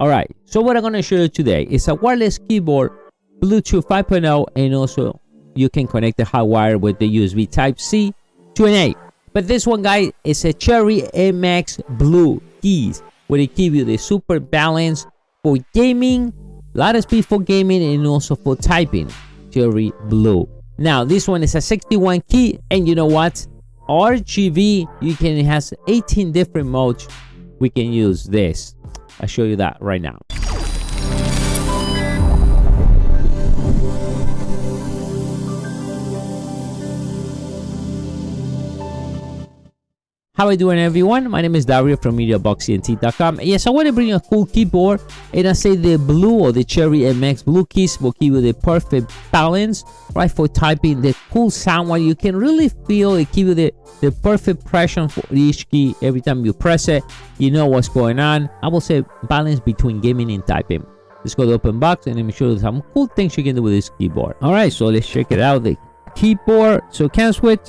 All right, so what I'm going to show you today is a wireless keyboard, Bluetooth 5.0, and also you can connect the hot wire with the USB Type-C to an A. But this one, guys, is a Cherry MX Blue keys, where it gives you the super balance for gaming, a lot of speed for gaming, and also for typing. Cherry Blue. Now, this one is a 61 key, and you know what? RGB, it has 18 different modes. We can use this. I'll show you that right now. How are you doing, everyone? My name is Dario from mediaboxentlab.com. Yes, I want to bring a cool keyboard, and I say the blue or the Cherry MX Blue keys will give you the perfect balance, right, for typing, the cool sound where you can really feel it, give you the perfect pressure for each key. Every time you press it, you know what's going on. I will say balance between gaming and typing. Let's go to open box and let me show you some cool things you can do with this keyboard. All right, so let's check it out. The keyboard. So comes with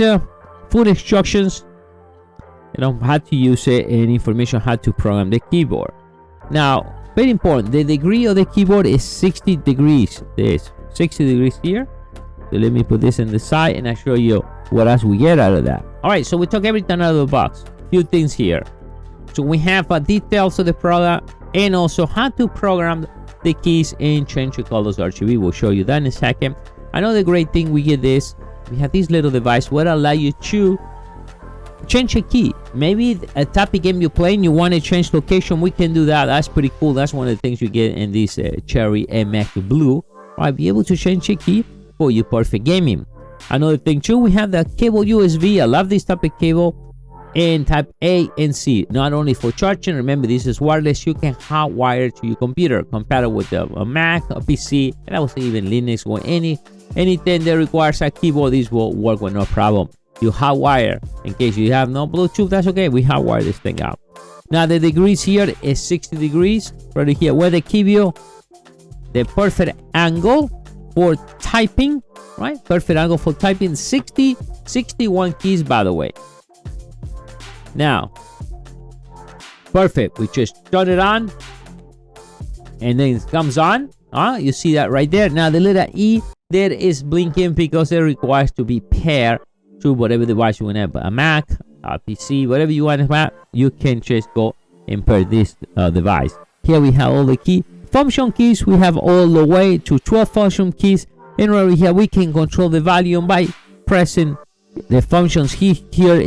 full instructions, how to use it, and information how to program the keyboard. Now, very important, the degree of the keyboard is 60 degrees. There's 60 degrees here. So let me put this in the side and I'll show you what else we get out of that. All right, so we took everything out of the box. Few things here. So we have details of the product and also how to program the keys and change the colors RGB. We'll show you that in a second. Another great thing, we get this. We have this little device what allow you to change a key. Maybe a type of game you're playing, you want to change location, we can do that. That's pretty cool. That's one of the things you get in this Cherry MX Blue. Right, be able to change a key for your perfect gaming. Another thing too, we have the cable USB. I love this type of cable, and type A and C, not only for charging. Remember, this is wireless. You can hot wire to your computer, compatible with a Mac, a PC, and I would say even Linux or anything that requires a keyboard. This will work with no problem. You hot wire. In case you have no Bluetooth, that's okay. We hot wire this thing out. Now the degrees here is 60 degrees right here, where they give you the perfect angle for typing, right? Perfect angle for typing. 61 keys, by the way. Now, perfect. We just turn it on, and then it comes on. You see that right there. Now the letter E there is blinking because it requires to be paired to whatever device you want to have, a Mac, a PC, whatever you want to have. You can just go and pair this device. Here we have all the key function keys. We have all the way to 12 function keys, and right here we can control the volume by pressing the functions here.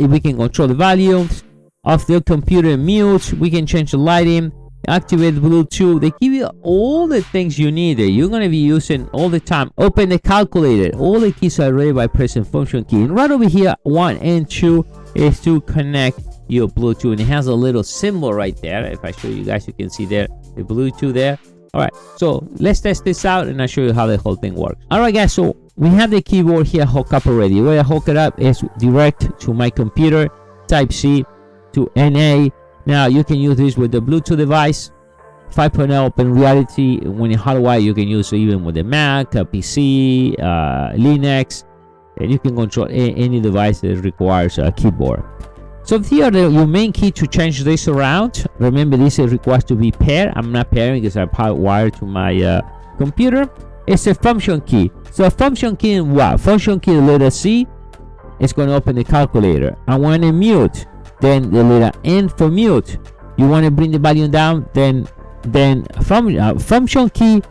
We can control the volumes of the computer, mute. We can change the lighting, activate Bluetooth. They give you all the things you need that you're going to be using all the time. Open the calculator. All the keys are ready by pressing function key. And right over here, 1 and 2 is to connect your Bluetooth. And it has a little symbol right there. If I show you guys, you can see there the Bluetooth there. All right, so let's test this out and I'll show you how the whole thing works. All right, guys, so we have the keyboard here hooked up already. Where I hook it up is direct to my computer, Type-C to NA. Now you can use this with the Bluetooth device 5.0 open reality. When you hardwire, you can use it even with a Mac, a PC, Linux, and you can control any device that requires a keyboard. So here, your main key to change this around. Remember, this requires to be paired. I'm not pairing because I'm wired to my computer. It's a function key. So a function key in what? Function key, the letter C, is going to open the calculator. I want to mute. Then the letter N for mute. You want to bring the volume down, then function key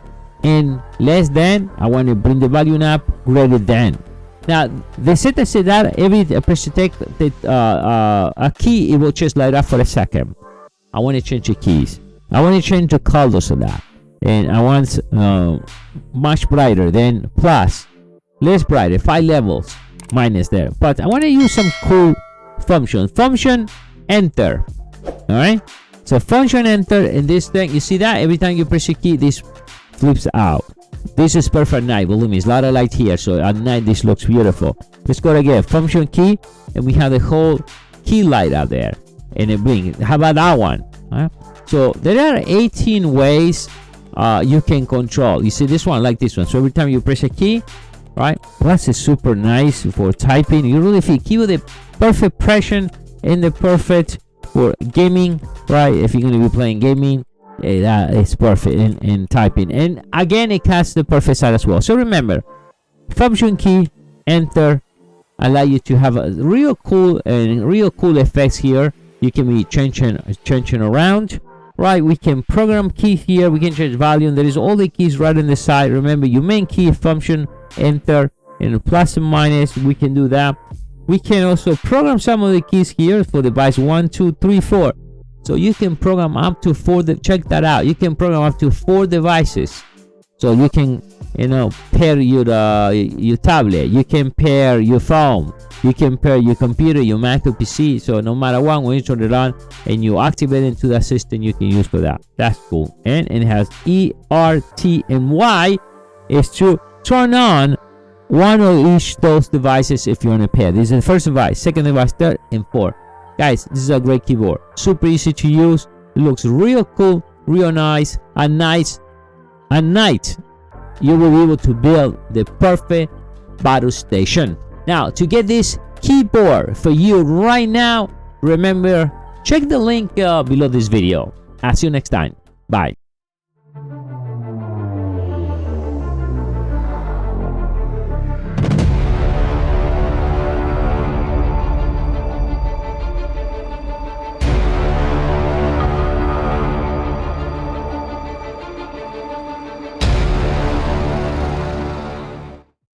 and less than. I want to bring the volume up, greater than. Now they said that every press take a key, it will just light up for a second. I want to change the keys. I want to change the colors of that, and I want much brighter, then plus, less brighter, 5 levels, minus there. But I want to use some cool function enter. All right, so function enter in this thing. You see that every time you press a key, this flips out. This is perfect night. Believe me, it's a lot of light here, so at night this looks beautiful. Let's go again, function key, and we have the whole key light out there, and it blinks. How about that one? So there are 18 ways you can control. You see this one, like this one. So every time you press a key, right? Plus it's super nice for typing. You really feel keep the perfect pressure and the perfect for gaming, right? If you're going to be playing gaming, that is perfect in typing. And again, it has the perfect side as well. So remember, function key, enter, allow you to have a real cool effects here. You can be changing around, right? We can program key here. We can change volume. There is all the keys right on the side. Remember, your main key, function, enter, and plus and minus. We can do that. We can also program some of the keys here for device 1, 2, 3, 4. So you can program up to 4. Check that out. You can program up to 4 devices. So you can, pair your tablet. You can pair your phone. You can pair your computer, your Mac or PC. So no matter what, when you turn it on and you activate it into that system, you can use for that. That's cool. And it has E, R, T, and Y is to turn on one of each those devices if you want to pair. This is the first device, second device, third, and fourth. Guys, this is a great keyboard. Super easy to use. It looks real cool, real nice. At night, you will be able to build the perfect battle station. Now, to get this keyboard for you right now, remember, check the link below this video. I'll see you next time. Bye.